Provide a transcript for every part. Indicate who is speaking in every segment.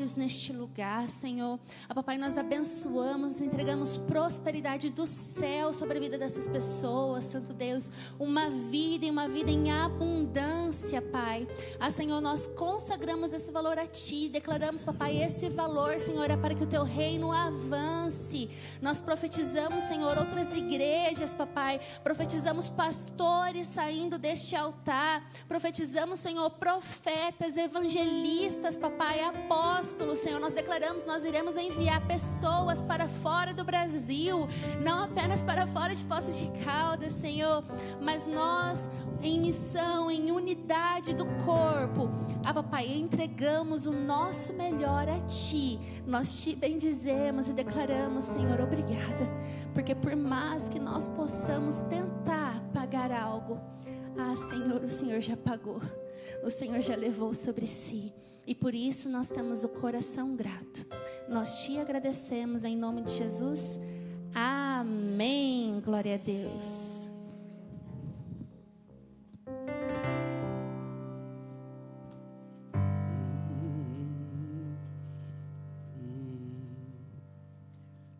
Speaker 1: vitórios neste lugar, Senhor. Papai, nós abençoamos, entregamos prosperidade do céu sobre a vida dessas pessoas, Santo Deus. Uma vida em abundância, Pai. Senhor, nós consagramos esse valor a Ti. Declaramos, Papai, esse valor, Senhor, é para que o Teu reino avance. Nós profetizamos, Senhor, outras igrejas, Papai. Profetizamos pastores saindo deste altar. Profetizamos, Senhor, profetas, evangelistas, Papai, apóstolos, Senhor. Nós declaramos, nós iremos enviar pessoas para fora do Brasil, não apenas para fora de Poços de Caldas, Senhor, mas nós em missão, em unidade do corpo. Papai, entregamos o nosso melhor a Ti. Nós Te bendizemos e declaramos, Senhor, obrigada, porque por mais que nós possamos tentar pagar algo, Senhor, o Senhor já pagou, o Senhor já levou sobre si, e por isso nós temos o coração grato. Nós Te agradecemos em nome de Jesus. Amém. Glória a Deus.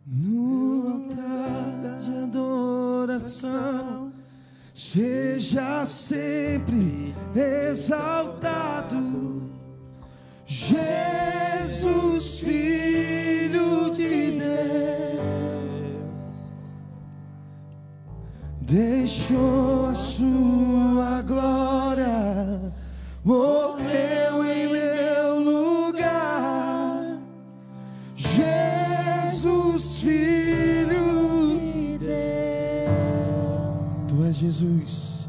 Speaker 2: No altar de adoração, seja sempre exaltado, Jesus, Filho de Deus, deixou a sua glória, morreu em meu lugar, Jesus, Filho de Deus. Tu és Jesus,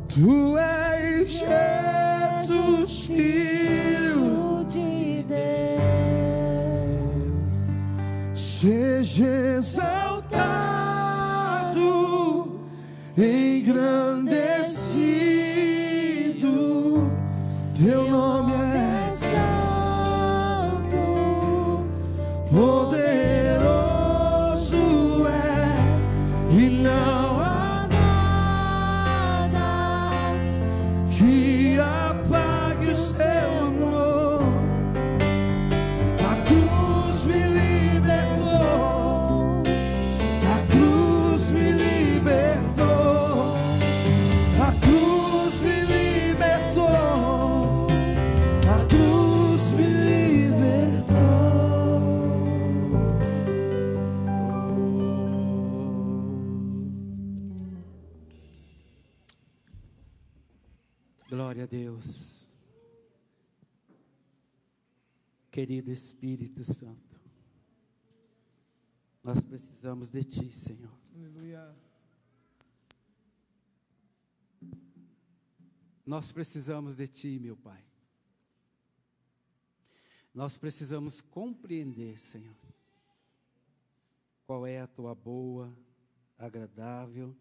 Speaker 2: Tu és Jesus, Filho de Deus. Seja exaltado, engrandecido, Teu nome é santo, poderoso é, e não há nada que apague o Seu amor. A cruz me libertou, a cruz me libertou, a cruz me libertou, a cruz me libertou.
Speaker 3: Glória a Deus. Querido Espírito Santo, nós precisamos de Ti, Senhor.
Speaker 2: Aleluia.
Speaker 3: Nós precisamos de Ti, meu Pai. Nós precisamos compreender, Senhor, qual é a Tua boa, agradável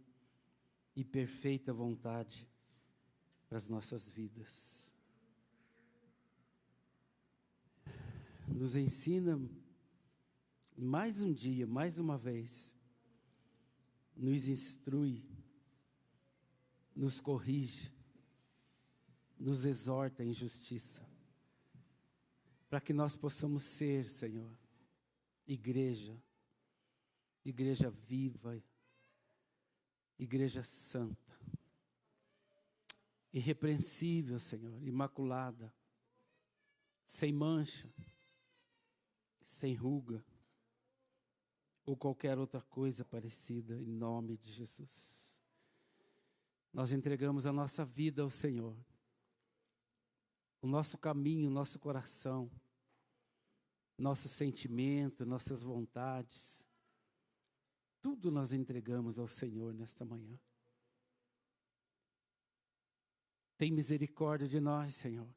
Speaker 3: e perfeita vontade para as nossas vidas. Nos ensina mais um dia, mais uma vez, nos instrui, nos corrige, nos exorta em justiça, para que nós possamos ser, Senhor, igreja viva, igreja santa, irrepreensível, Senhor, imaculada, sem mancha, sem ruga, ou qualquer outra coisa parecida, em nome de Jesus. Nós entregamos a nossa vida ao Senhor, o nosso caminho, o nosso coração, nosso sentimento, nossas vontades, tudo nós entregamos ao Senhor nesta manhã. Tem misericórdia de nós, Senhor.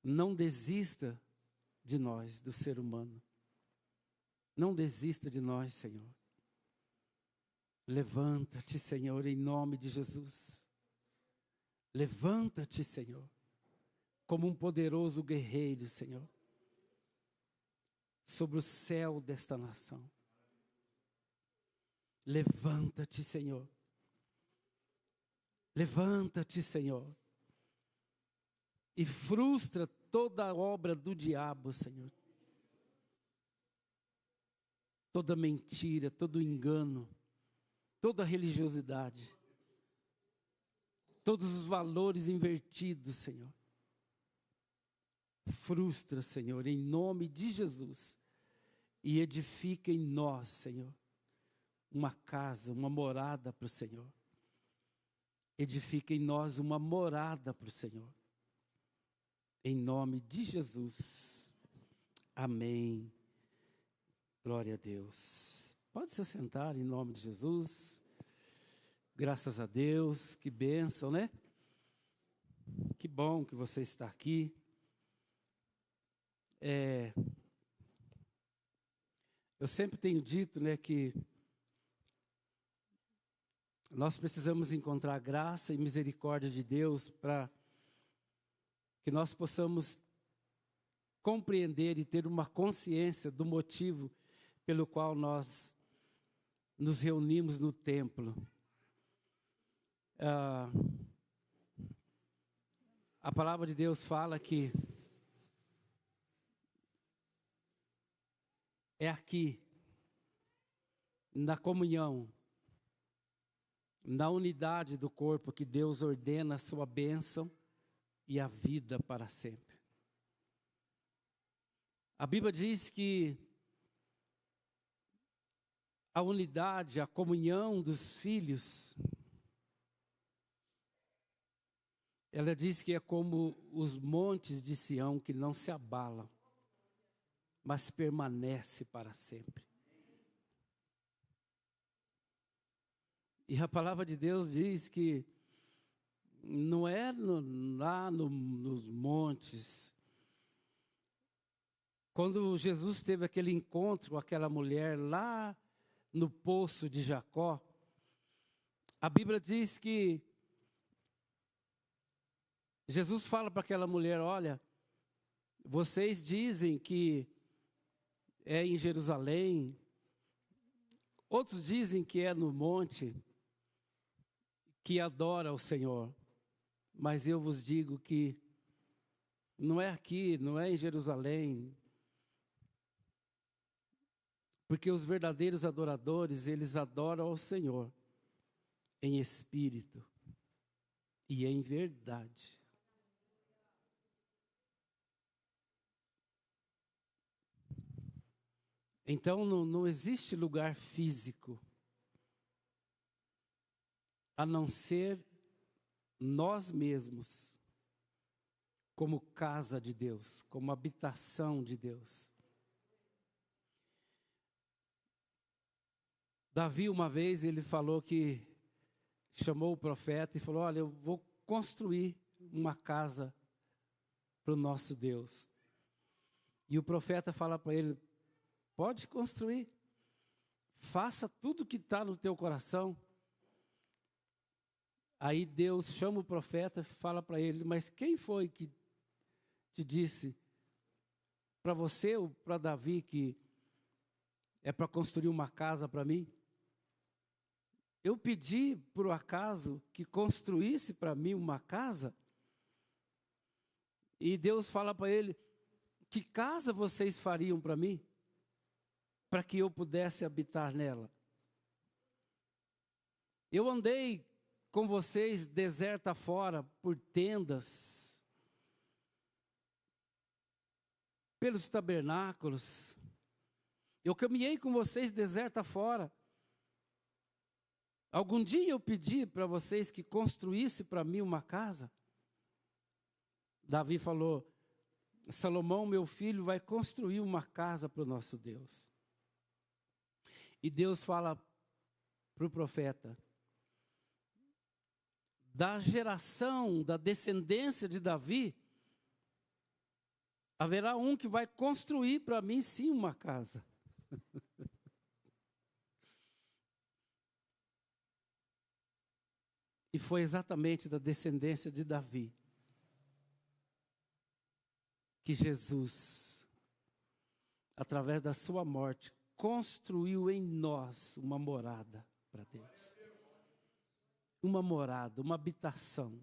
Speaker 3: Não desista de nós, do ser humano. Não desista de nós, Senhor. Levanta-te, Senhor, em nome de Jesus. Levanta-te, Senhor, como um poderoso guerreiro, Senhor, sobre o céu desta nação. Levanta-te, Senhor. Levanta-te, Senhor, e frustra toda obra do diabo, Senhor. Toda mentira, todo engano, toda religiosidade, todos os valores invertidos, Senhor. Frustra, Senhor, em nome de Jesus, e edifica em nós, Senhor, uma casa, uma morada para o Senhor. Edifica em nós uma morada para o Senhor. Em nome de Jesus. Amém. Glória a Deus. Pode se sentar em nome de Jesus. Graças a Deus. Que bênção, né? Que bom que você está aqui. Eu sempre tenho dito, né, que nós precisamos encontrar graça e misericórdia de Deus para que nós possamos compreender e ter uma consciência do motivo pelo qual nós nos reunimos no templo. A palavra de Deus fala que é aqui, na comunhão, na unidade do corpo, que Deus ordena a sua bênção e a vida para sempre. A Bíblia diz que a unidade, a comunhão dos filhos, ela diz que é como os montes de Sião que não se abalam, mas permanece para sempre. E a palavra de Deus diz que não é lá nos montes. Quando Jesus teve aquele encontro com aquela mulher lá no poço de Jacó, a Bíblia diz que Jesus fala para aquela mulher: olha, vocês dizem que é em Jerusalém, outros dizem que é no monte, que adora o Senhor, mas eu vos digo que não é aqui, não é em Jerusalém, porque os verdadeiros adoradores, eles adoram ao Senhor em espírito e em verdade. Então não existe lugar físico a não ser nós mesmos, como casa de Deus, como habitação de Deus. Davi, uma vez, ele falou que chamou o profeta e falou: olha, eu vou construir uma casa para o nosso Deus. E o profeta fala para ele: pode construir, faça tudo que está no teu coração. Aí Deus chama o profeta e fala para ele: mas quem foi que te disse, para você ou para Davi, que é para construir uma casa para mim? Eu pedi, por acaso, que construísse para mim uma casa? E Deus fala para ele: que casa vocês fariam para mim? Para que eu pudesse habitar nela. Eu andei com vocês deserto afora, por tendas, pelos tabernáculos. Eu caminhei com vocês deserto afora. Algum dia eu pedi para vocês que construísse para mim uma casa? Davi falou: Salomão, meu filho, vai construir uma casa para o nosso Deus. E Deus fala para o profeta: da geração, da descendência de Davi, haverá um que vai construir para mim sim uma casa. E foi exatamente da descendência de Davi que Jesus, através da sua morte, construiu em nós uma morada para Deus. Uma morada, uma habitação.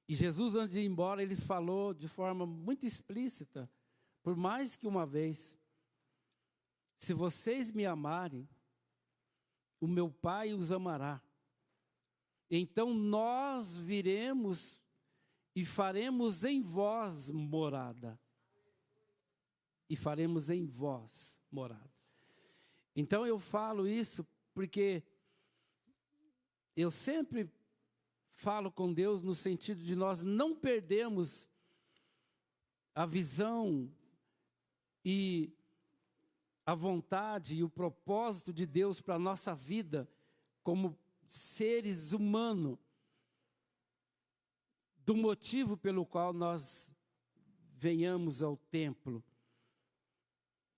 Speaker 3: E Jesus, antes de ir embora, ele falou de forma muito explícita, por mais que uma vez: se vocês me amarem, o meu Pai os amará. Então nós viremos e faremos em vós morada. E faremos em vós morada. Então eu falo isso porque eu sempre falo com Deus no sentido de nós não perdermos a visão e a vontade e o propósito de Deus para a nossa vida como seres humanos, do motivo pelo qual nós venhamos ao templo.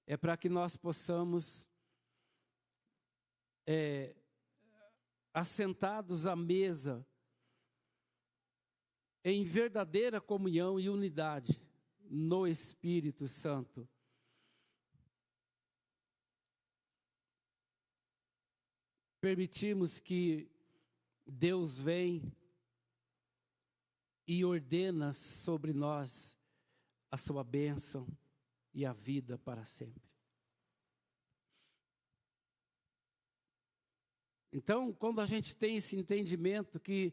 Speaker 3: É para que nós possamos, assentados à mesa, em verdadeira comunhão e unidade no Espírito Santo, permitimos que Deus venha e ordena sobre nós a sua bênção e a vida para sempre. Então, quando a gente tem esse entendimento que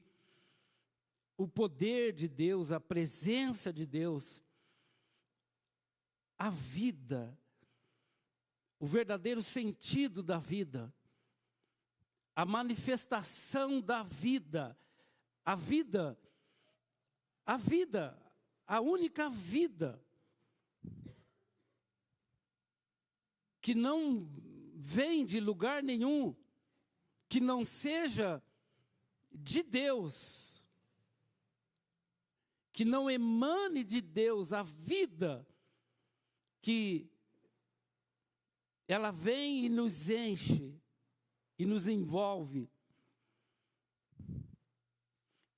Speaker 3: o poder de Deus, a presença de Deus, a vida, o verdadeiro sentido da vida, a manifestação da vida, a única vida que não vem de lugar nenhum, que não seja de Deus, que não emane de Deus, a vida que ela vem e nos enche, e nos envolve,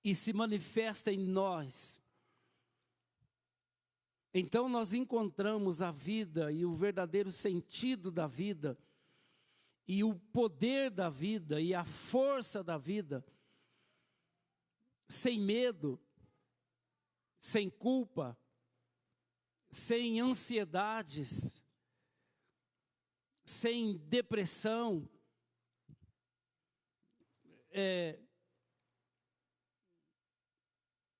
Speaker 3: e se manifesta em nós. Então nós encontramos a vida e o verdadeiro sentido da vida, e o poder da vida, e a força da vida, sem medo, sem culpa, sem ansiedades, sem depressão,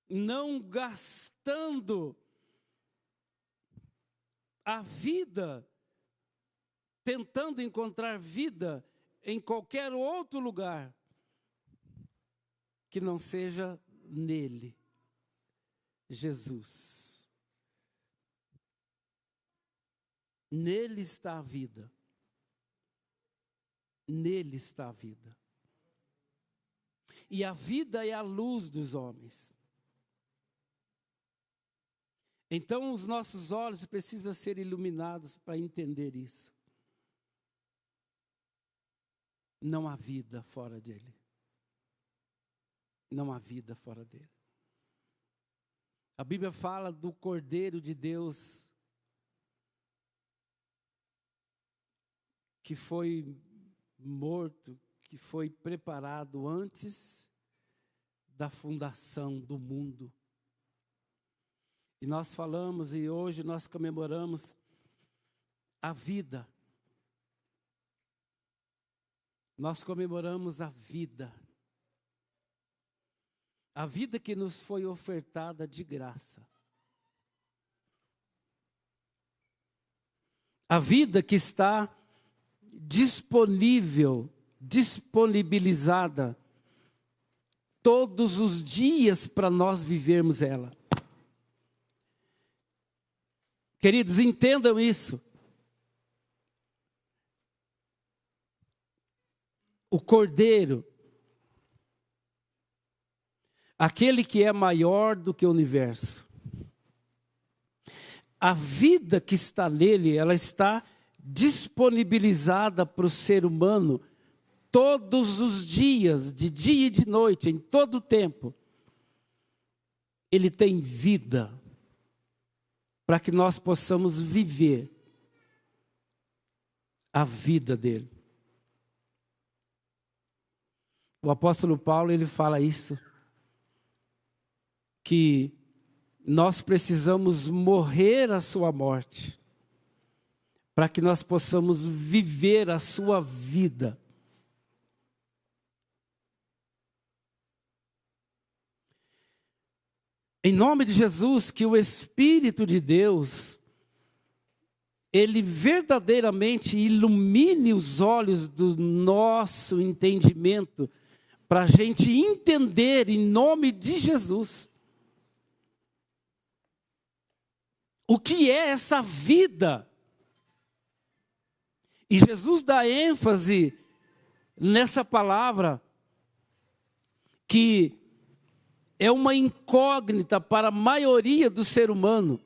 Speaker 3: não gastando a vida, tentando encontrar vida em qualquer outro lugar que não seja nele, Jesus. Nele está a vida. Nele está a vida. E a vida é a luz dos homens. Então os nossos olhos precisam ser iluminados para entender isso. Não há vida fora dele. Não há vida fora dele. A Bíblia fala do Cordeiro de Deus que foi morto, que foi preparado antes da fundação do mundo. E nós falamos, e hoje nós comemoramos a vida. Nós comemoramos a vida. A vida que nos foi ofertada de graça. A vida que está disponibilizada todos os dias para nós vivermos ela. Queridos, entendam isso. O Cordeiro, aquele que é maior do que o universo, a vida que está nele, ela está disponibilizada para o ser humano todos os dias, de dia e de noite, em todo o tempo. Ele tem vida para que nós possamos viver a vida dele. O apóstolo Paulo, ele fala isso, que nós precisamos morrer a sua morte, para que nós possamos viver a sua vida. Em nome de Jesus, que o Espírito de Deus, Ele verdadeiramente ilumine os olhos do nosso entendimento, para a gente entender em nome de Jesus o que é essa vida. E Jesus dá ênfase nessa palavra, que é uma incógnita para a maioria do ser humano.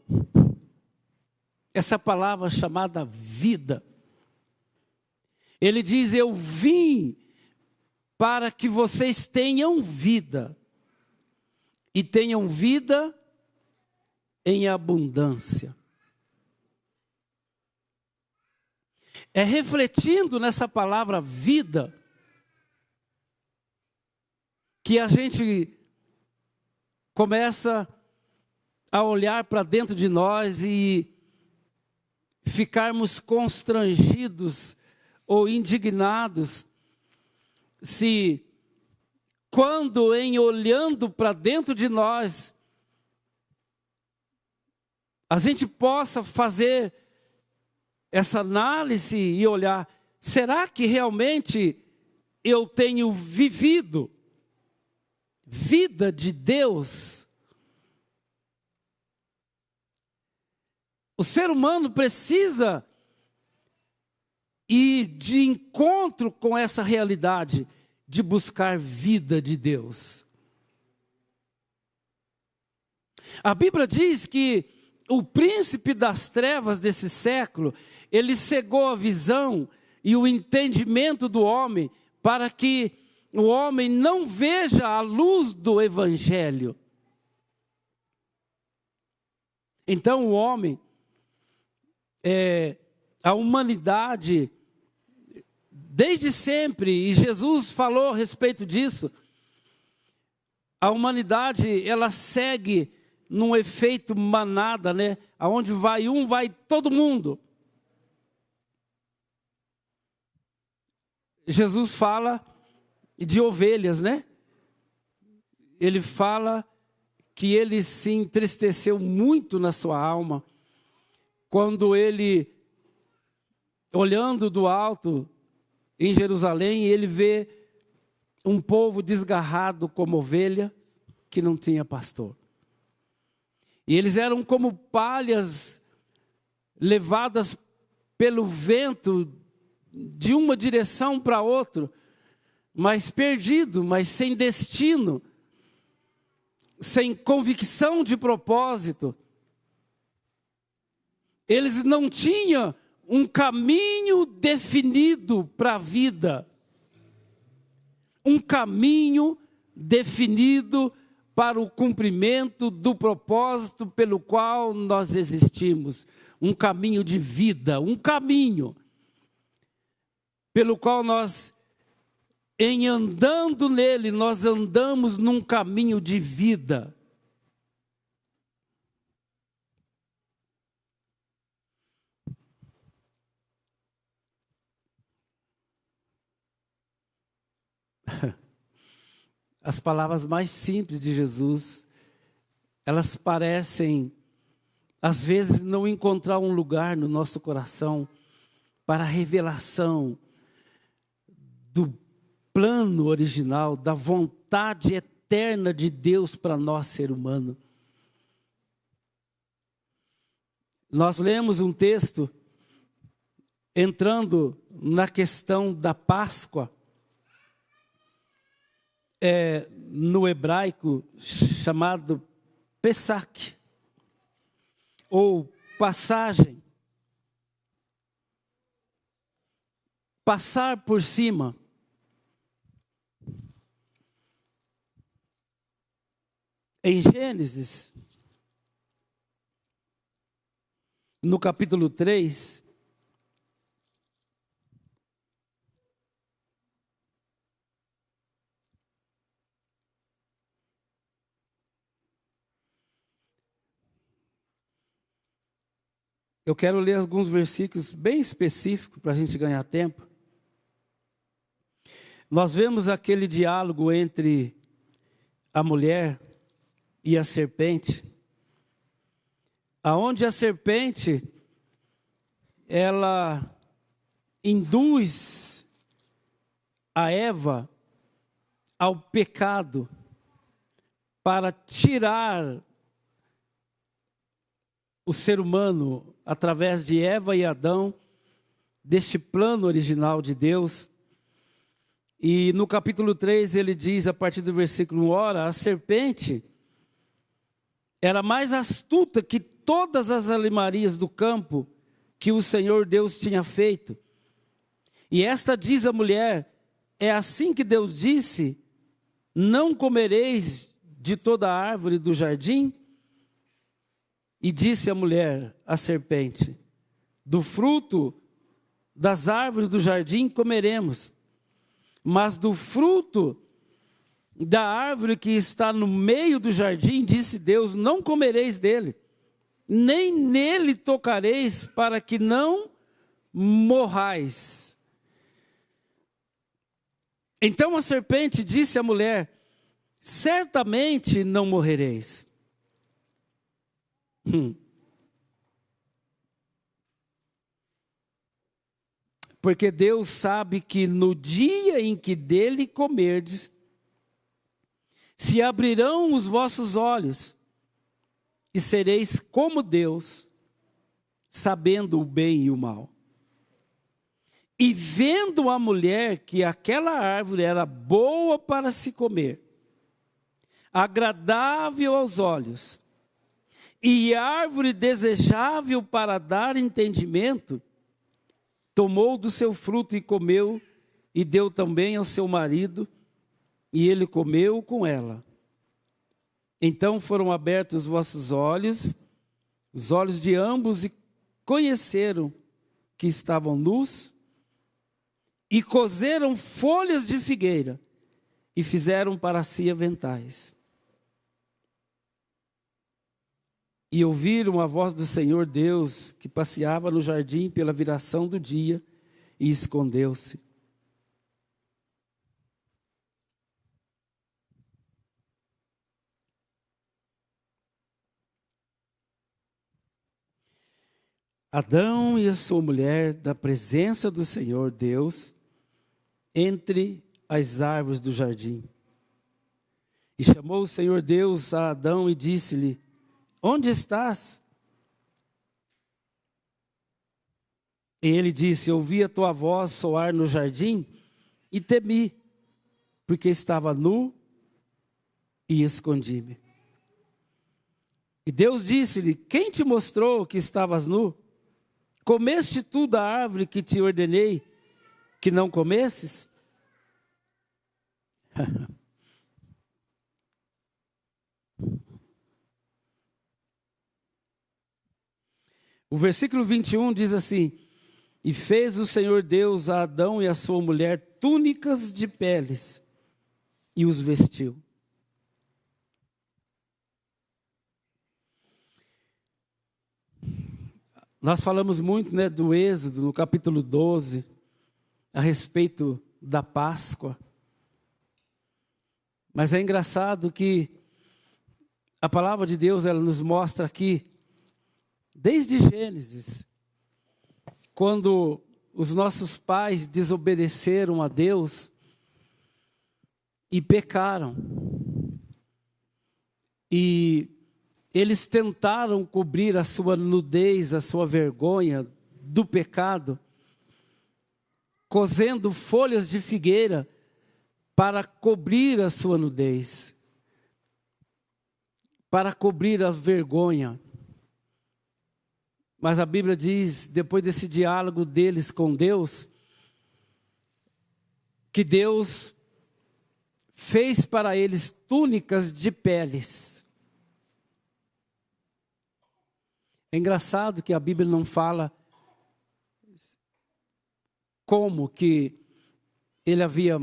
Speaker 3: Essa palavra chamada vida. Ele diz: eu vim para que vocês tenham vida, e tenham vida em abundância. É refletindo nessa palavra vida, que a gente começa a olhar para dentro de nós e ficarmos constrangidos ou indignados, se quando em olhando para dentro de nós, a gente possa fazer essa análise e olhar: será que realmente eu tenho vivido vida de Deus? O ser humano precisa ir de encontro com essa realidade de buscar vida de Deus. A Bíblia diz que o príncipe das trevas desse século, ele cegou a visão e o entendimento do homem, para que o homem não veja a luz do Evangelho. Então o homem, a humanidade, desde sempre, e Jesus falou a respeito disso, a humanidade, ela segue num efeito manada, né? Aonde vai um, vai todo mundo. Jesus fala de ovelhas, né? Ele fala que ele se entristeceu muito na sua alma, quando ele, olhando do alto em Jerusalém, ele vê um povo desgarrado como ovelha, que não tinha pastor. E eles eram como palhas levadas pelo vento de uma direção para outra, mas perdido, mas sem destino, sem convicção de propósito. Eles não tinham um caminho definido para a vida, um caminho definido para o cumprimento do propósito pelo qual nós existimos, um caminho de vida, um caminho pelo qual nós, em andando nele, nós andamos num caminho de vida. As palavras mais simples de Jesus, elas parecem, às vezes, não encontrar um lugar no nosso coração para a revelação do plano original, da vontade eterna de Deus para nós, ser humano. Nós lemos um texto entrando na questão da Páscoa, no hebraico chamado Pesach, ou passagem, passar por cima. Em Gênesis, no capítulo 3, Eu quero ler alguns versículos bem específicos para a gente ganhar tempo. Nós vemos aquele diálogo entre a mulher e a serpente, aonde a serpente, ela induz a Eva ao pecado para tirar o ser humano, através de Eva e Adão, deste plano original de Deus. E no capítulo 3 ele diz, a partir do versículo 1, ora, a serpente era mais astuta que todas as alimarias do campo que o Senhor Deus tinha feito. E esta diz a mulher, é assim que Deus disse, não comereis de toda a árvore do jardim? E disse a mulher, a serpente, do fruto das árvores do jardim comeremos, mas do fruto da árvore que está no meio do jardim, disse Deus, não comereis dele, nem nele tocareis, para que não morrais. Então a serpente disse à mulher, certamente não morrereis. Porque Deus sabe que no dia em que dele comerdes, se abrirão os vossos olhos, e sereis como Deus, sabendo o bem e o mal. E vendo a mulher que aquela árvore era boa para se comer, agradável aos olhos, e árvore desejável para dar entendimento, tomou do seu fruto e comeu, e deu também ao seu marido, e ele comeu com ela. Então foram abertos os vossos olhos, os olhos de ambos, e conheceram que estavam nus, e coseram folhas de figueira, e fizeram para si aventais. E ouviram a voz do Senhor Deus, que passeava no jardim pela viração do dia, e escondeu-se. Adão e a sua mulher, da presença do Senhor Deus, entre as árvores do jardim. E chamou o Senhor Deus a Adão e disse-lhe, onde estás? E ele disse, ouvi a tua voz soar no jardim e temi, porque estava nu e escondi-me. E Deus disse-lhe, quem te mostrou que estavas nu? Comeste tu da árvore que te ordenei que não comesses? O versículo 21 diz assim, e fez o Senhor Deus a Adão e a sua mulher túnicas de peles, e os vestiu. Nós falamos muito, né, do Êxodo, no capítulo 12, a respeito da Páscoa. Mas é engraçado que a palavra de Deus, ela nos mostra aqui, desde Gênesis, quando os nossos pais desobedeceram a Deus e pecaram. E eles tentaram cobrir a sua nudez, a sua vergonha do pecado, cozendo folhas de figueira para cobrir a sua nudez, para cobrir a vergonha. Mas a Bíblia diz, depois desse diálogo deles com Deus, que Deus fez para eles túnicas de peles. É engraçado que a Bíblia não fala como que ele havia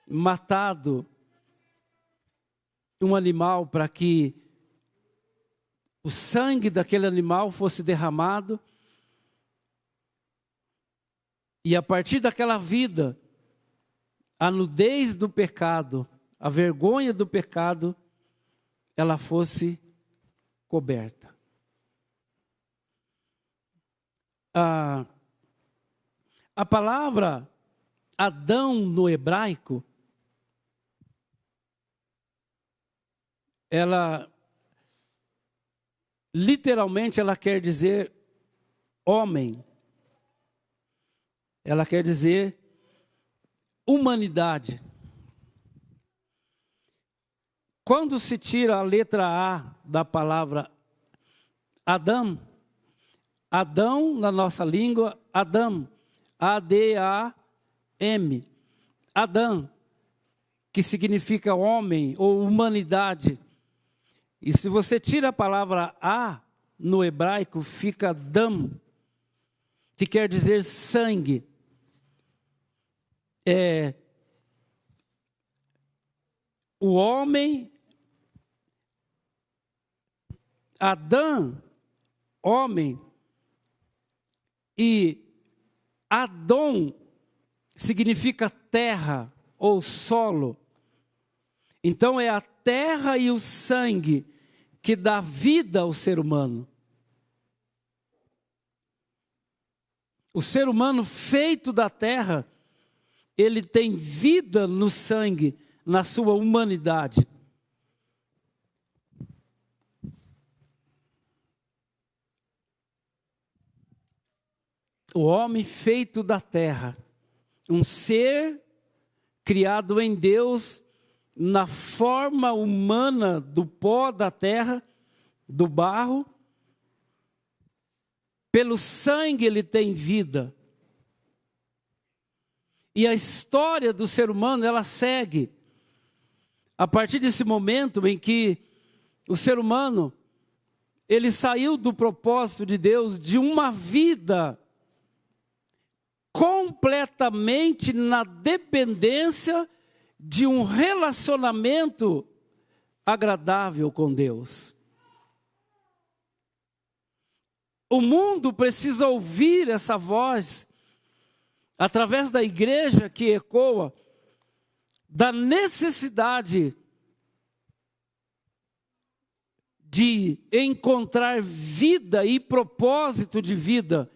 Speaker 3: matado um animal para que o sangue daquele animal fosse derramado, e a partir daquela vida, a nudez do pecado, a vergonha do pecado, ela fosse coberta. A palavra Adão no hebraico, ela literalmente ela quer dizer homem. Ela quer dizer humanidade. Quando se tira a letra A da palavra Adão, Adão na nossa língua, Adam, A-D-A-M, Adão, que significa homem ou humanidade. E se você tira a palavra A no hebraico, fica Dam, que quer dizer sangue. O homem, Adão, homem, e Adão significa terra ou solo. Então é a terra e o sangue que dá vida ao ser humano. O ser humano feito da terra, ele tem vida no sangue, na sua humanidade. O homem feito da terra, um ser criado em Deus, na forma humana do pó da terra, do barro, pelo sangue ele tem vida. E a história do ser humano, ela segue. A partir desse momento em que o ser humano, ele saiu do propósito de Deus, de uma vida completamente na dependência de um relacionamento agradável com Deus. O mundo precisa ouvir essa voz, através da igreja que ecoa, da necessidade de encontrar vida e propósito de vida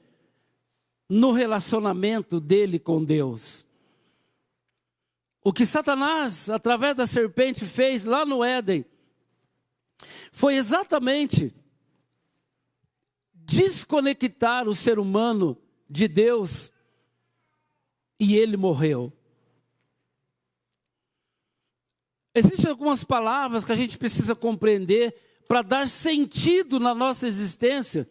Speaker 3: no relacionamento dele com Deus. O que Satanás, através da serpente, fez lá no Éden, foi exatamente desconectar o ser humano de Deus, e ele morreu. Existem algumas palavras que a gente precisa compreender para dar sentido na nossa existência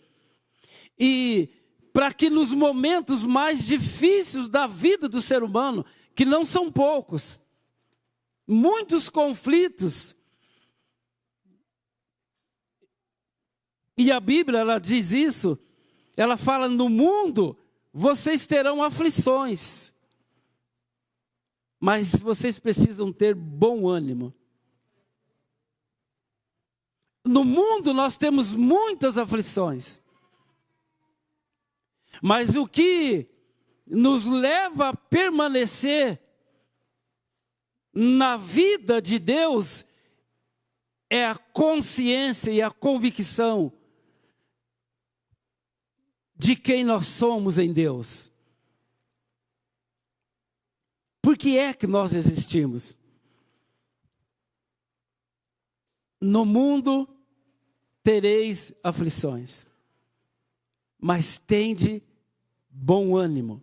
Speaker 3: e para que nos momentos mais difíceis da vida do ser humano, que não são poucos, muitos conflitos, e a Bíblia ela diz isso, ela fala: no mundo vocês terão aflições, mas vocês precisam ter bom ânimo. No mundo nós temos muitas aflições, mas o que nos leva a permanecer na vida de Deus é a consciência e a convicção de quem nós somos em Deus. Por que é que nós existimos? No mundo tereis aflições, mas tende bom ânimo.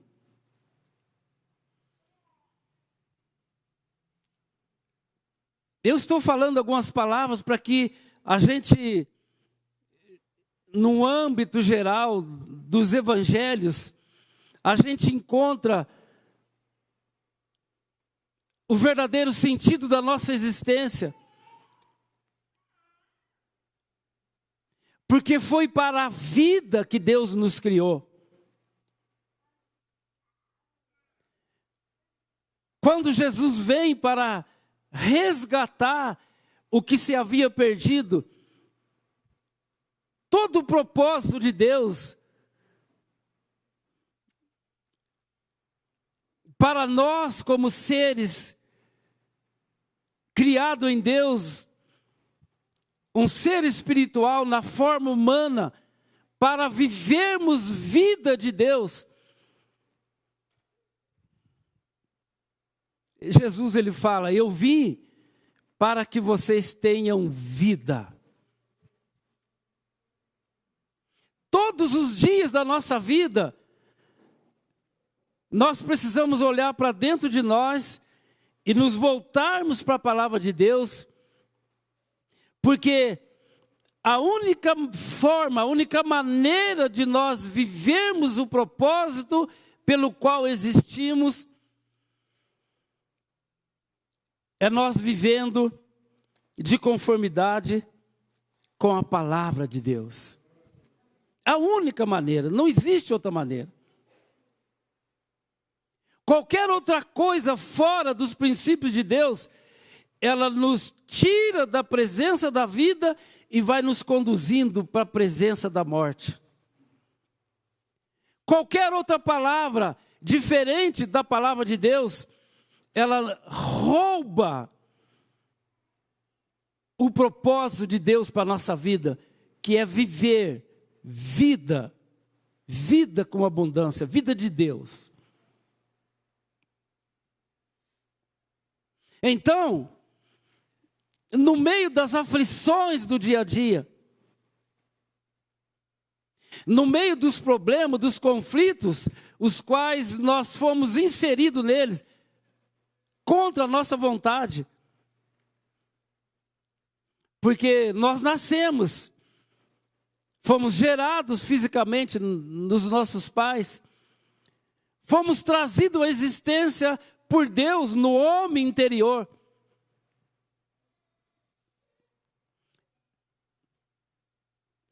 Speaker 3: Eu estou falando algumas palavras para que a gente, no âmbito geral dos evangelhos, a gente encontra o verdadeiro sentido da nossa existência. Porque foi para a vida que Deus nos criou. Quando Jesus vem para resgatar o que se havia perdido, todo o propósito de Deus para nós como seres criados em Deus, um ser espiritual na forma humana, para vivermos vida de Deus. Jesus, ele fala: eu vim para que vocês tenham vida. Todos os dias da nossa vida, nós precisamos olhar para dentro de nós e nos voltarmos para a palavra de Deus, porque a única forma, a única maneira de nós vivermos o propósito pelo qual existimos é nós vivendo de conformidade com a palavra de Deus. A única maneira, não existe outra maneira. Qualquer outra coisa fora dos princípios de Deus, ela nos tira da presença da vida e vai nos conduzindo para a presença da morte. Qualquer outra palavra diferente da palavra de Deus, ela rouba o propósito de Deus para a nossa vida, que é viver vida com abundância, vida de Deus. Então, no meio das aflições do dia a dia, no meio dos problemas, dos conflitos, os quais nós fomos inseridos neles, contra a nossa vontade, porque nós nascemos, fomos gerados fisicamente nos nossos pais, fomos trazidos à existência por Deus no homem interior.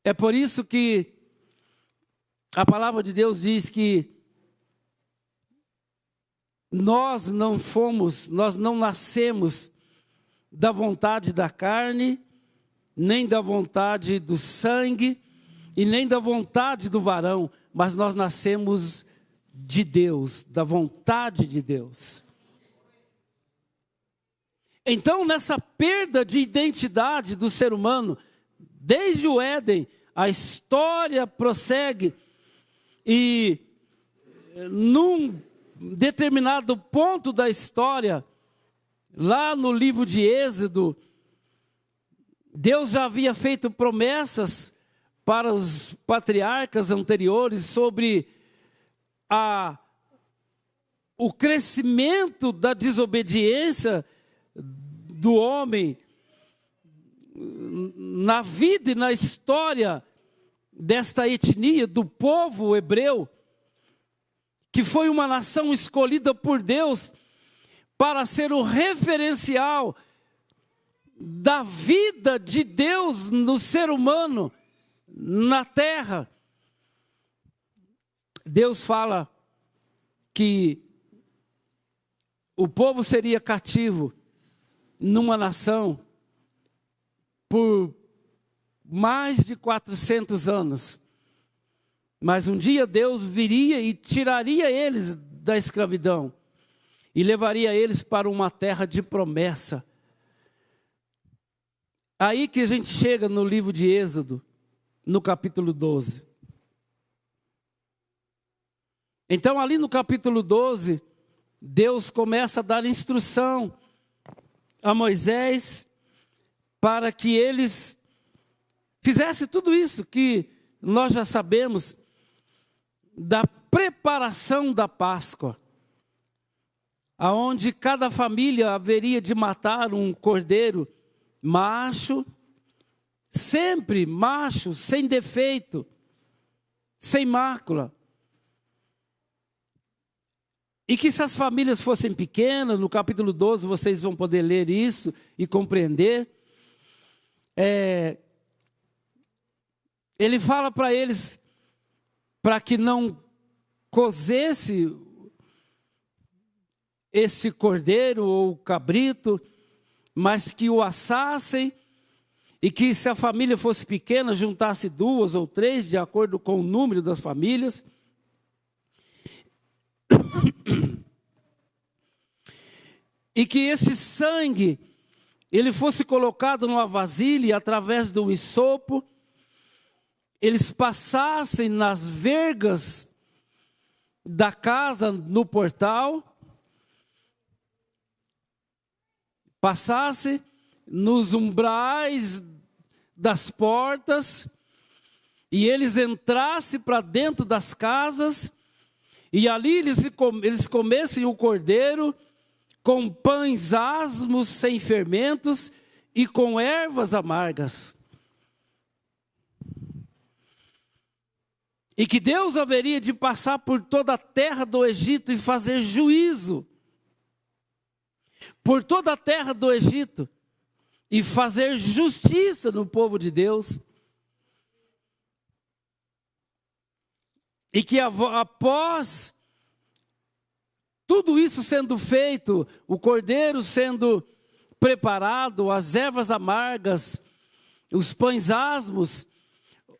Speaker 3: É por isso que a palavra de Deus diz que nós não nascemos da vontade da carne, nem da vontade do sangue, e nem da vontade do varão, mas nós nascemos de Deus, da vontade de Deus. Então, nessa perda de identidade do ser humano, desde o Éden, a história prossegue, e num determinado ponto da história, lá no livro de Êxodo, Deus já havia feito promessas para os patriarcas anteriores sobre o crescimento da desobediência do homem na vida e na história desta etnia, do povo hebreu, que foi uma nação escolhida por Deus para ser o referencial da vida de Deus no ser humano, na terra. Deus fala que o povo seria cativo numa nação por mais de 400 anos. Mas um dia Deus viria e tiraria eles da escravidão e levaria eles para uma terra de promessa. Aí que a gente chega no livro de Êxodo, no capítulo 12. Então, ali no capítulo 12, Deus começa a dar instrução a Moisés para que eles fizessem tudo isso que nós já sabemos da preparação da Páscoa, aonde cada família haveria de matar um cordeiro macho, sempre macho, sem defeito, sem mácula. E que se as famílias fossem pequenas, no capítulo 12 vocês vão poder ler isso e compreender. Ele fala para eles, para que não cozesse esse cordeiro ou cabrito, mas que o assassem e que se a família fosse pequena, juntasse 2 ou 3, de acordo com o número das famílias. E que esse sangue, ele fosse colocado numa vasilha e através do hisopo, eles passassem nas vergas da casa, no portal, passasse nos umbrais das portas, e eles entrassem para dentro das casas, e ali eles comessem o cordeiro com pães asmos sem fermentos e com ervas amargas. E que Deus haveria de passar por toda a terra do Egito e fazer juízo por toda a terra do Egito e fazer justiça no povo de Deus. E que após tudo isso sendo feito, o cordeiro sendo preparado, as ervas amargas, os pães asmos,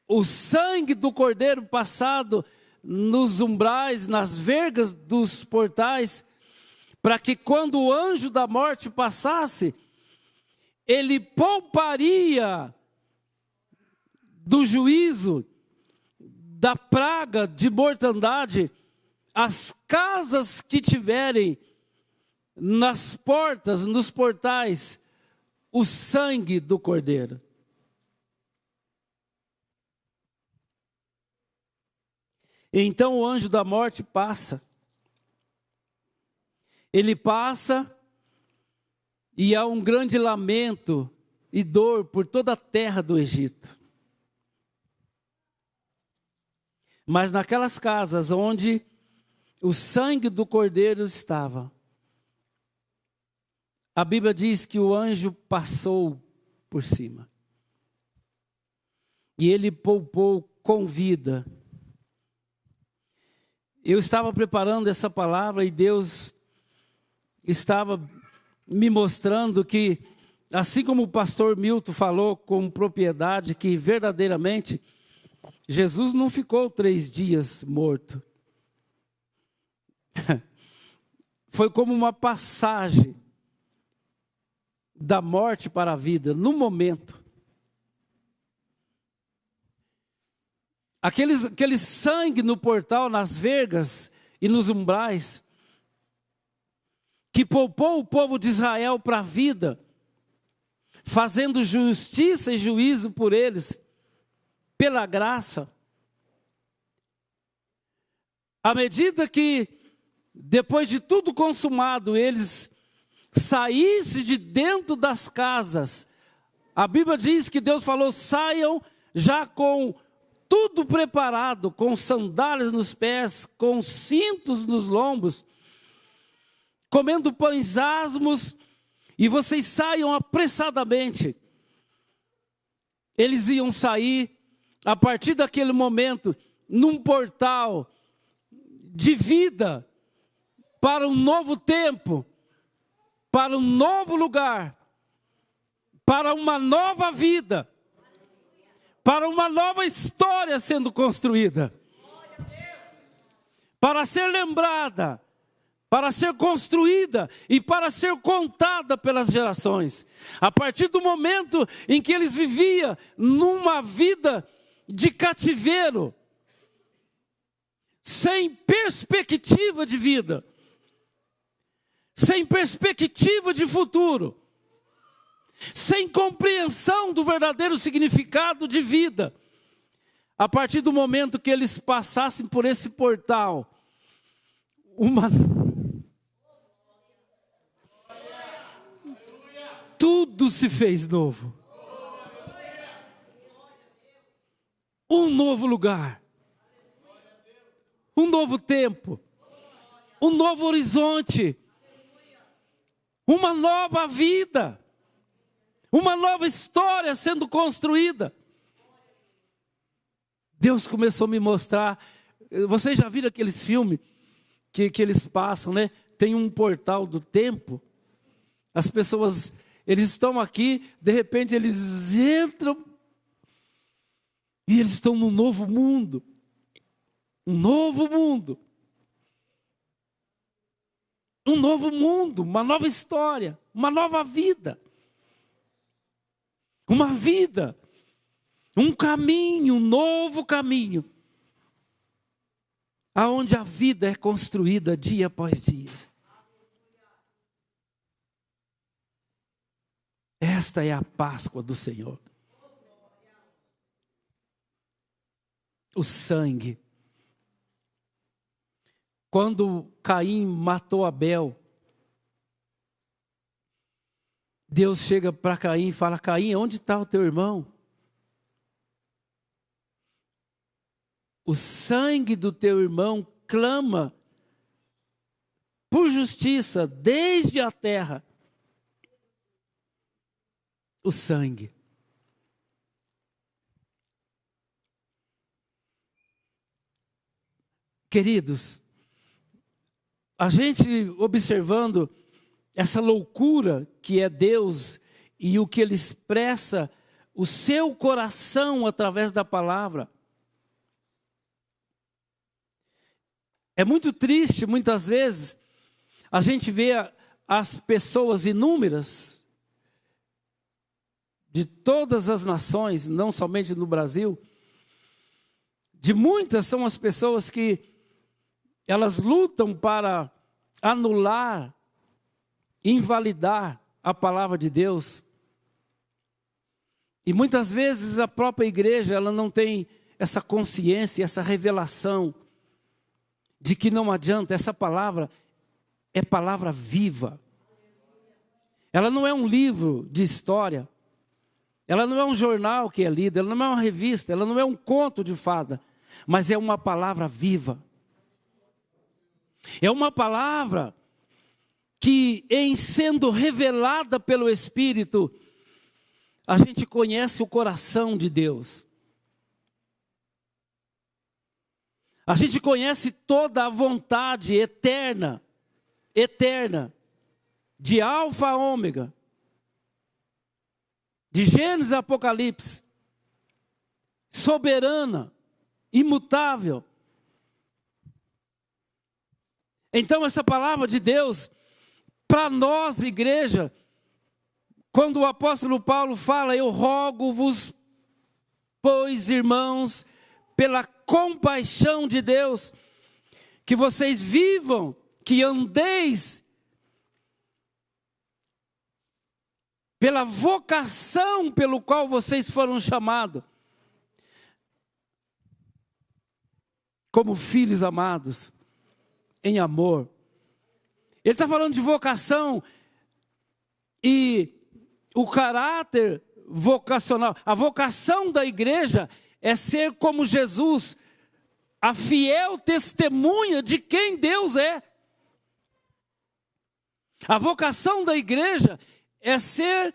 Speaker 3: o sangue do cordeiro passado nos umbrais, nas vergas dos portais, para que quando o anjo da morte passasse, ele pouparia do juízo, da praga de mortandade, as casas que tiverem nas portas, nos portais, o sangue do cordeiro. Então o anjo da morte passa. Ele passa e há um grande lamento e dor por toda a terra do Egito. Mas naquelas casas onde o sangue do cordeiro estava, a Bíblia diz que o anjo passou por cima. E ele poupou com vida. Eu estava preparando essa palavra e Deus estava me mostrando que, assim como o pastor Milton falou com propriedade, que verdadeiramente Jesus não ficou 3 dias morto. Foi como uma passagem da morte para a vida, no momento. Aquele sangue no portal, nas vergas e nos umbrais, que poupou o povo de Israel para a vida, fazendo justiça e juízo por eles, pela graça. À medida que, depois de tudo consumado, eles saíssem de dentro das casas, a Bíblia diz que Deus falou: saiam já com tudo preparado, com sandálias nos pés, com cintos nos lombos, comendo pães asmos, e vocês saiam apressadamente. Eles iam sair, a partir daquele momento, num portal de vida, para um novo tempo, para um novo lugar, para uma nova vida, para uma nova história sendo construída, para ser lembrada, para ser construída e para ser contada pelas gerações. A partir do momento em que eles viviam numa vida de cativeiro, sem perspectiva de vida, sem perspectiva de futuro, sem compreensão do verdadeiro significado de vida. A partir do momento que eles passassem por esse portal, tudo se fez novo. Um novo lugar, um novo tempo, um novo horizonte, uma nova vida, uma nova história sendo construída. Deus começou a me mostrar. Vocês já viram aqueles filmes que eles passam, né? Tem um portal do tempo. As pessoas Eles estão aqui, de repente eles entram e eles estão num novo mundo. Um novo mundo. Um novo mundo, uma nova história, uma nova vida. Uma vida, um caminho, um novo caminho. Aonde a vida é construída dia após dia. Esta é a Páscoa do Senhor. O sangue. Quando Caim matou Abel, Deus chega para Caim e fala: Caim, onde está o teu irmão? O sangue do teu irmão clama por justiça desde a terra. O sangue. Queridos, a gente observando essa loucura que é Deus e o que Ele expressa, o seu coração através da palavra. É muito triste, muitas vezes, a gente vê as pessoas inúmeras, de todas as nações, não somente no Brasil, de muitas são as pessoas que elas lutam para anular, invalidar a palavra de Deus. E muitas vezes a própria igreja, ela não tem essa consciência, essa revelação de que não adianta, essa palavra é palavra viva. Ela não é um livro de história, ela não é um jornal que é lido, ela não é uma revista, ela não é um conto de fada, mas é uma palavra viva. É uma palavra que, em sendo revelada pelo Espírito, a gente conhece o coração de Deus. A gente conhece toda a vontade eterna, de Alfa a Ômega, de Gênesis a Apocalipse, soberana, imutável. Então essa palavra de Deus, para nós, igreja, quando o apóstolo Paulo fala: eu rogo-vos, pois, irmãos, pela compaixão de Deus, que vocês vivam, que andeis pela vocação pelo qual vocês foram chamados, como filhos amados, em amor. Ele está falando de vocação e o caráter vocacional. A vocação da igreja é ser como Jesus, a fiel testemunha de quem Deus é. A vocação da igreja é ser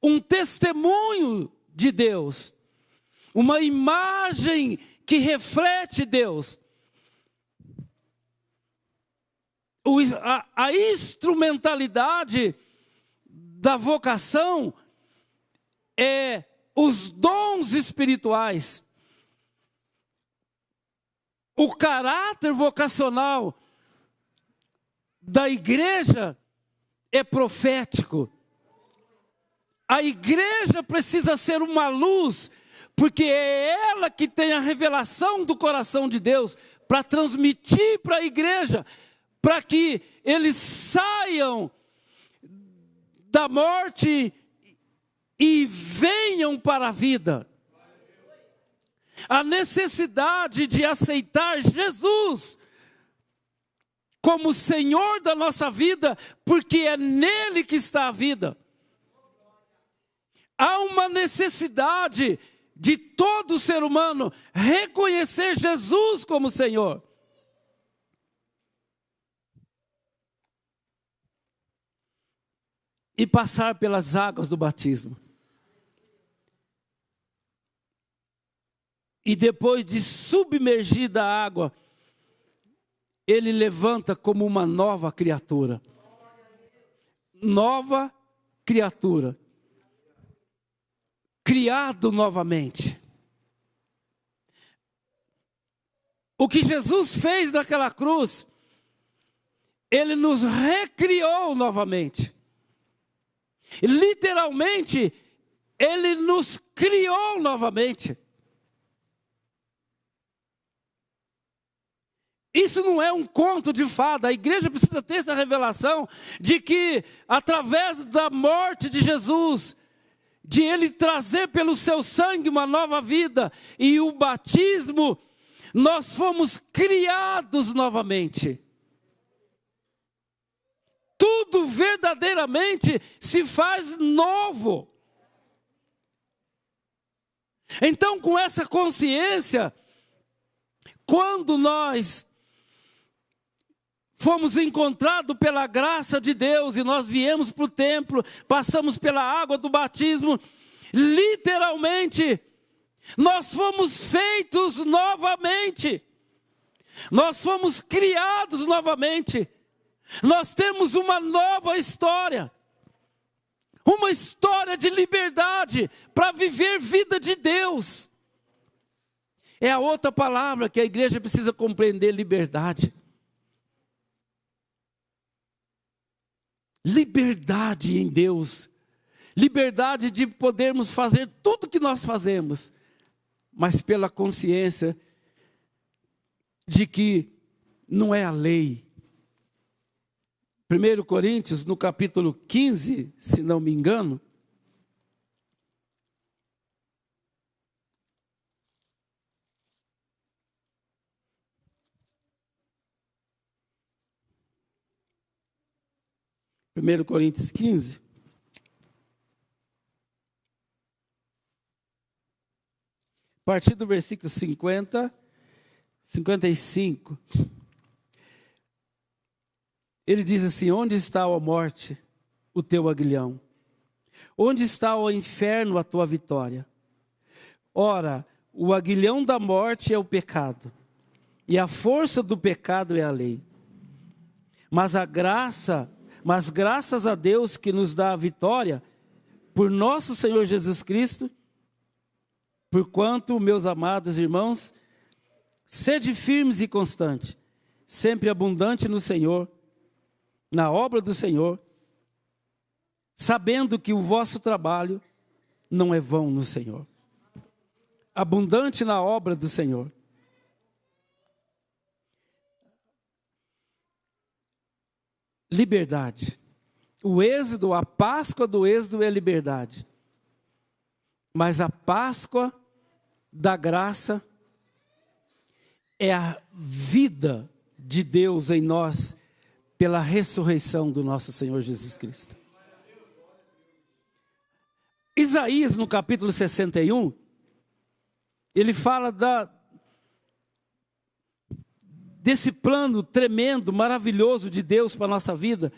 Speaker 3: um testemunho de Deus, uma imagem que reflete Deus. A instrumentalidade da vocação é os dons espirituais. O caráter vocacional da igreja é profético. A igreja precisa ser uma luz, porque é ela que tem a revelação do coração de Deus para transmitir para a igreja, para que eles saiam da morte e venham para a vida. A necessidade de aceitar Jesus como Senhor da nossa vida, porque é nele que está a vida. Há uma necessidade de todo ser humano reconhecer Jesus como Senhor. E passar pelas águas do batismo. E depois de submergir da água, ele levanta como uma nova criatura. Nova criatura, criado novamente. O que Jesus fez naquela cruz, Ele nos recriou novamente. Literalmente, Ele nos criou novamente. Isso não é um conto de fada. A igreja precisa ter essa revelação de que, através da morte de Jesus, de Ele trazer pelo seu sangue uma nova vida e o batismo, nós fomos criados novamente. Tudo verdadeiramente se faz novo. Então, com essa consciência, quando nós fomos encontrados pela graça de Deus e nós viemos para o templo, passamos pela água do batismo, literalmente, nós fomos feitos novamente, nós fomos criados novamente, nós temos uma nova história, uma história de liberdade para viver vida de Deus. É a outra palavra que a igreja precisa compreender: liberdade. Liberdade em Deus, liberdade de podermos fazer tudo que nós fazemos, mas pela consciência de que não é a lei. 1 Coríntios, no capítulo 15, se não me engano, Primeiro Coríntios 15, a partir do versículo 50, 55, ele diz assim: onde está, ó morte, o teu aguilhão? Onde está, ó inferno, a tua vitória? Ora, o aguilhão da morte é o pecado, e a força do pecado é a lei. Mas graças a Deus que nos dá a vitória por nosso Senhor Jesus Cristo. Porquanto, meus amados irmãos, sede firmes e constantes, sempre abundante no Senhor, na obra do Senhor, sabendo que o vosso trabalho não é vão no Senhor. Abundante na obra do Senhor. Liberdade. O êxodo, a Páscoa do êxodo é liberdade. Mas a Páscoa da graça é a vida de Deus em nós pela ressurreição do nosso Senhor Jesus Cristo. Isaías, no capítulo 61, ele fala desse plano tremendo, maravilhoso de Deus para a nossa vida.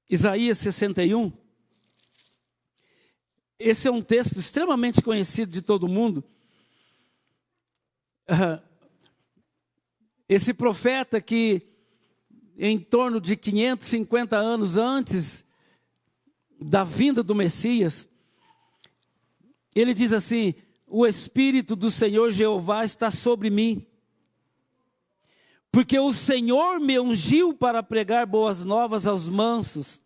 Speaker 3: Isaías 61. Esse é um texto extremamente conhecido de todo mundo. Esse profeta que, em torno de 550 anos antes da vinda do Messias, ele diz assim: o Espírito do Senhor Jeová está sobre mim, porque o Senhor me ungiu para pregar boas novas aos mansos,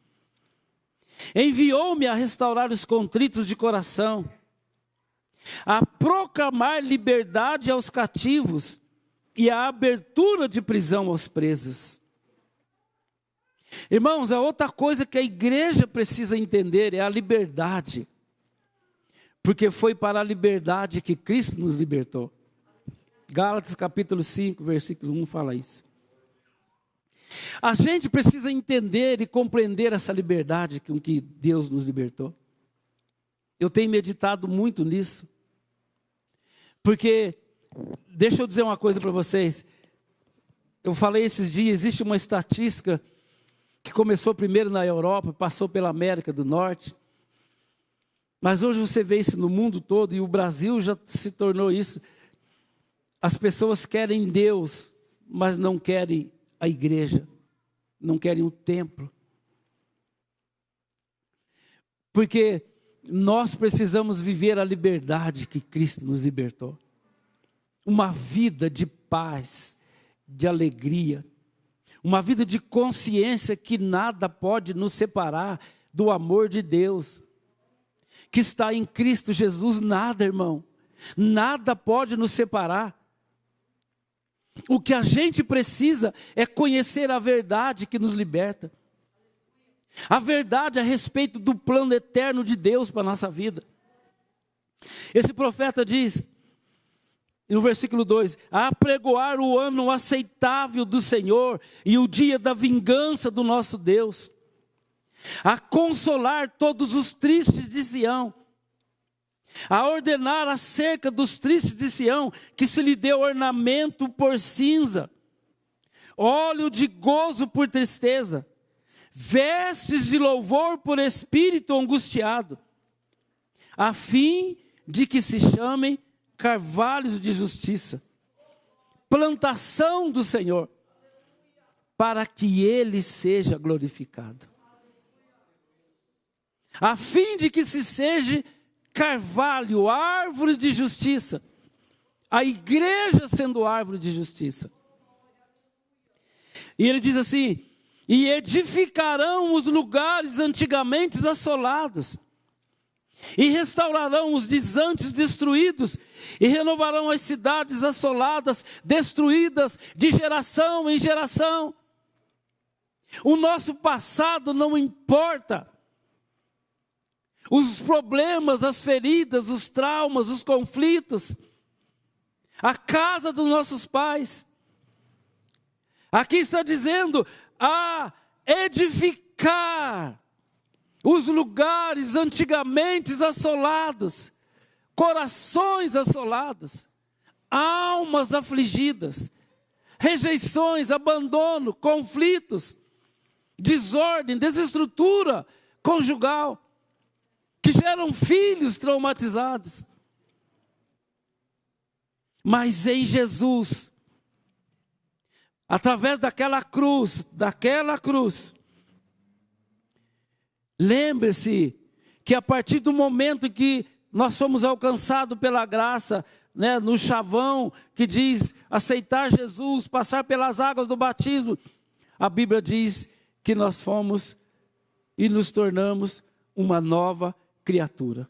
Speaker 3: enviou-me a restaurar os contritos de coração, a proclamar liberdade aos cativos e a abertura de prisão aos presos. Irmãos, a outra coisa que a igreja precisa entender é a liberdade. Porque foi para a liberdade que Cristo nos libertou. Gálatas capítulo 5, versículo 1 fala isso. A gente precisa entender e compreender essa liberdade com que Deus nos libertou. Eu tenho meditado muito nisso. Porque, deixa eu dizer uma coisa para vocês. Eu falei esses dias, existe uma estatística que começou primeiro na Europa, passou pela América do Norte. Mas hoje você vê isso no mundo todo, e o Brasil já se tornou isso. As pessoas querem Deus, mas não querem a igreja, não querem o templo. Porque nós precisamos viver a liberdade que Cristo nos libertou. Uma vida de paz, de alegria. Uma vida de consciência que nada pode nos separar do amor de Deus. Que está em Cristo Jesus, nada, irmão. Nada pode nos separar. O que a gente precisa é conhecer a verdade que nos liberta. A verdade a respeito do plano eterno de Deus para a nossa vida. Esse profeta diz, no versículo 2, a apregoar o ano aceitável do Senhor e o dia da vingança do nosso Deus, a consolar todos os tristes de Sião, a ordenar acerca dos tristes de Sião, que se lhe deu ornamento por cinza, óleo de gozo por tristeza, vestes de louvor por espírito angustiado, a fim de que se chamem carvalhos de justiça, plantação do Senhor, para que Ele seja glorificado. A fim de que se seja carvalho, árvore de justiça, a igreja sendo árvore de justiça. E ele diz assim, e edificarão os lugares antigamente assolados, e restaurarão os disantes destruídos, e renovarão as cidades assoladas, destruídas de geração em geração. O nosso passado não importa. Os problemas, as feridas, os traumas, os conflitos, a casa dos nossos pais. Aqui está dizendo a edificar os lugares antigamente assolados, corações assolados, almas afligidas, rejeições, abandono, conflitos, desordem, desestrutura conjugal, que geram filhos traumatizados. Mas em Jesus, através daquela cruz, lembre-se que a partir do momento em que nós fomos alcançados pela graça, né, no chavão que diz aceitar Jesus, passar pelas águas do batismo, a Bíblia diz que nós fomos e nos tornamos uma nova criatura,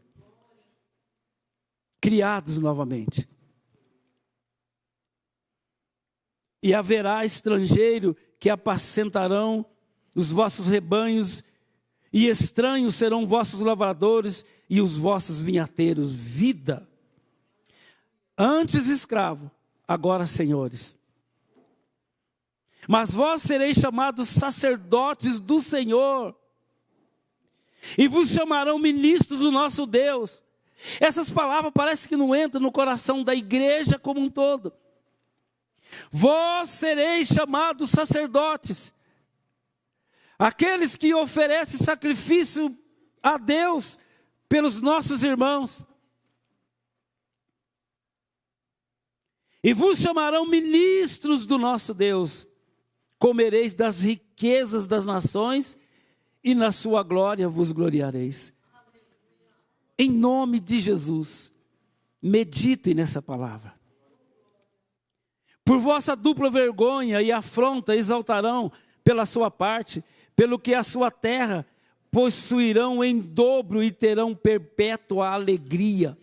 Speaker 3: criados novamente. E haverá estrangeiro que apacentarão os vossos rebanhos, e estranhos serão vossos lavradores e os vossos vinhateiros. Vida. Antes escravo, agora senhores. Mas vós sereis chamados sacerdotes do Senhor, e vos chamarão ministros do nosso Deus. Essas palavras parecem que não entram no coração da igreja como um todo. Vós sereis chamados sacerdotes, aqueles que oferecem sacrifício a Deus pelos nossos irmãos. E vos chamarão ministros do nosso Deus. Comereis das riquezas das nações, e na sua glória vos gloriareis. Em nome de Jesus, meditem nessa palavra. Por vossa dupla vergonha e afronta exaltarão pela sua parte, pelo que a sua terra possuirão em dobro e terão perpétua alegria.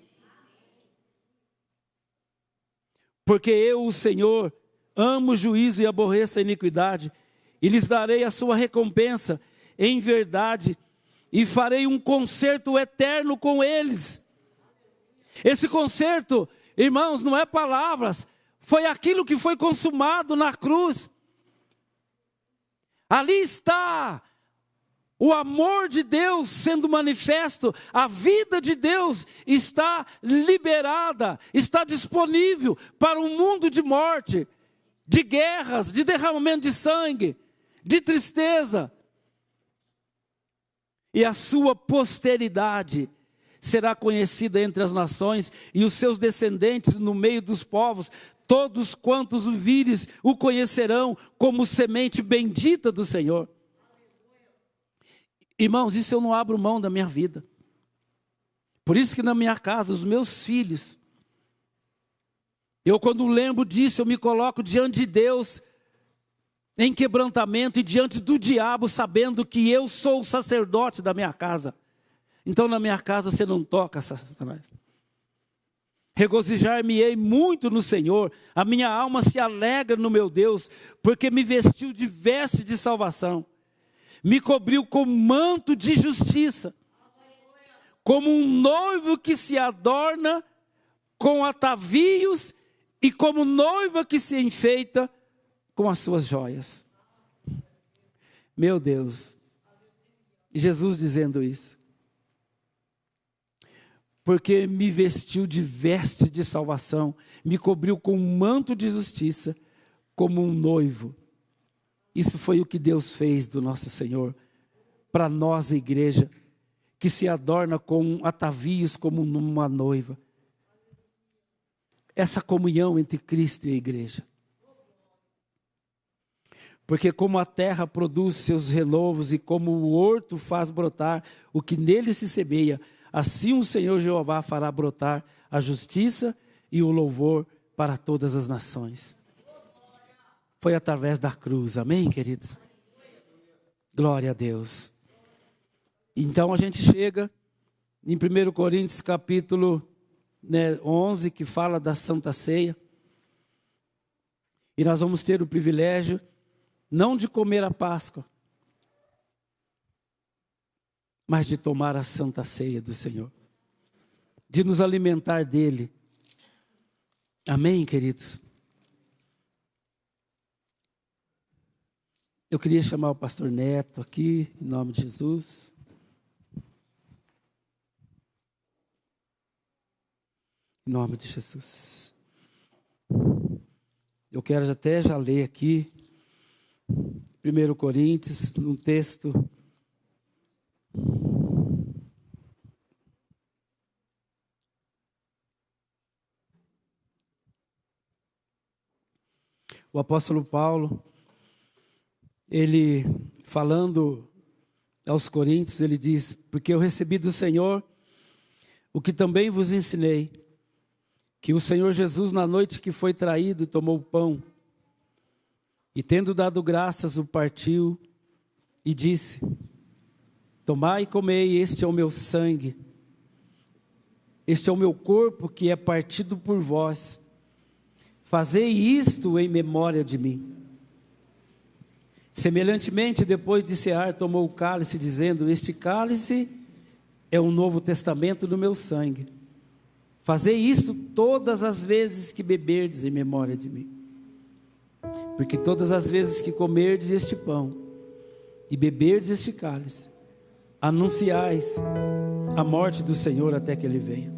Speaker 3: Porque eu, o Senhor, amo o juízo e aborreço a iniquidade, e lhes darei a sua recompensa em verdade, e farei um concerto eterno com eles. Esse concerto, irmãos, não é palavras, foi aquilo que foi consumado na cruz. Ali está o amor de Deus sendo manifesto, a vida de Deus está liberada, está disponível para um mundo de morte, de guerras, de derramamento de sangue, de tristeza. E a sua posteridade será conhecida entre as nações, e os seus descendentes no meio dos povos. Todos quantos o vires o conhecerão como semente bendita do Senhor. Irmãos, isso eu não abro mão da minha vida. Por isso que na minha casa, os meus filhos, eu quando lembro disso, eu me coloco diante de Deus, em quebrantamento e diante do diabo, sabendo que eu sou o sacerdote da minha casa. Então na minha casa você não toca, Satanás. Regozijar-me-ei muito no Senhor, a minha alma se alegra no meu Deus, porque me vestiu de veste de salvação, me cobriu com manto de justiça, como um noivo que se adorna com atavios e como noiva que se enfeita com as suas joias. Meu Deus, Jesus dizendo isso. Porque me vestiu de veste de salvação, me cobriu com um manto de justiça, como um noivo. Isso foi o que Deus fez do nosso Senhor, para nós, a igreja, que se adorna com atavios como uma noiva. Essa comunhão entre Cristo e a igreja. Porque como a terra produz seus renovos e como o horto faz brotar o que nele se semeia, assim o Senhor Jeová fará brotar a justiça e o louvor para todas as nações. Foi através da cruz, amém, queridos? Glória a Deus. Então a gente chega em 1 Coríntios capítulo 11, que fala da Santa Ceia. E nós vamos ter o privilégio, não de comer a Páscoa, mas de tomar a Santa Ceia do Senhor. De nos alimentar dele. Amém, queridos? Eu queria chamar o pastor Neto aqui, em nome de Jesus. Em nome de Jesus. Eu quero até já ler aqui, 1 Coríntios, um texto. O apóstolo Paulo, ele falando aos Coríntios, ele diz: porque eu recebi do Senhor o que também vos ensinei, que o Senhor Jesus, na noite que foi traído, tomou o pão, e tendo dado graças, o partiu, e disse: tomai e comei, este é o meu sangue, este é o meu corpo que é partido por vós, fazei isto em memória de mim. Semelhantemente, depois de cear, tomou o cálice, dizendo: este cálice é o novo testamento do meu sangue. Fazei isto todas as vezes que beberdes em memória de mim. Porque todas as vezes que comerdes este pão e beberdes este cálice, anunciais a morte do Senhor até que Ele venha.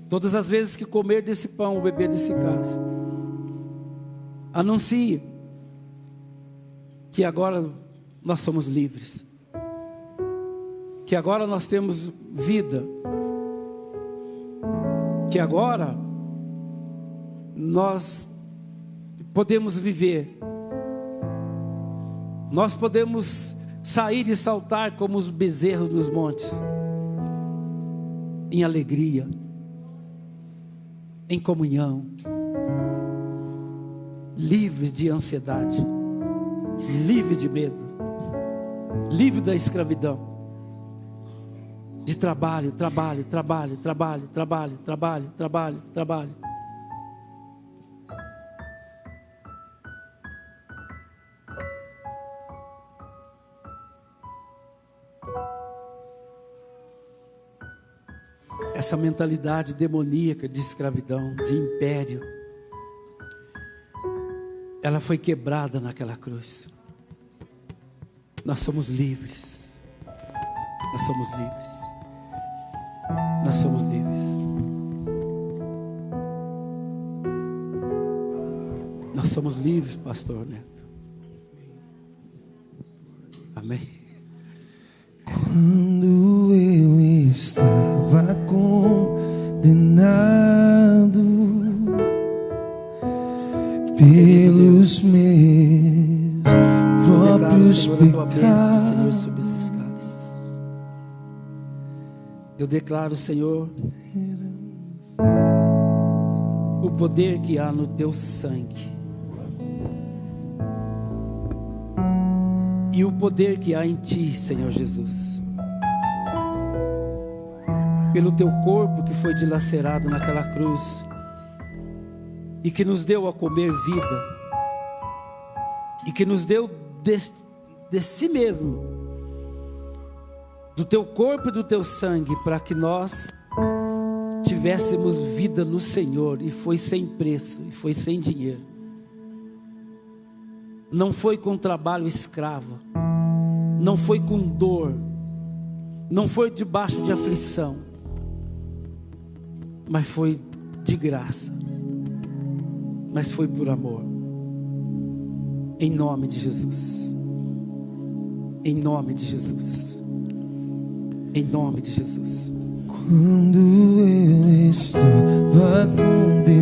Speaker 3: Todas as vezes que comerdes esse pão ou beberdes esse cálice, anuncie que agora nós somos livres, que agora nós temos vida, que agora nós podemos viver, nós podemos sair e saltar como os bezerros nos montes, em alegria, em comunhão, livres de ansiedade, livre de medo, livre da escravidão, de trabalho. Essa mentalidade demoníaca de escravidão, de império, ela foi quebrada naquela cruz. Nós somos livres. Nós somos livres. Nós somos livres. Nós somos livres, pastor Neto. Amém.
Speaker 2: Quando eu estava pelos meus próprios pecados.
Speaker 3: Senhor, sobre esses cálices. Eu declaro, Senhor, o poder que há no teu sangue e o poder que há em ti, Senhor Jesus, pelo teu corpo que foi dilacerado naquela cruz e que nos deu a comer vida e que nos deu de si mesmo, do teu corpo e do teu sangue, para que nós tivéssemos vida no Senhor. E foi sem preço, e foi sem dinheiro, não foi com trabalho escravo, não foi com dor, não foi debaixo de aflição, mas foi de graça, mas foi por amor. Em nome de Jesus, em nome de Jesus, em nome de Jesus.
Speaker 2: Quando eu estava condenado,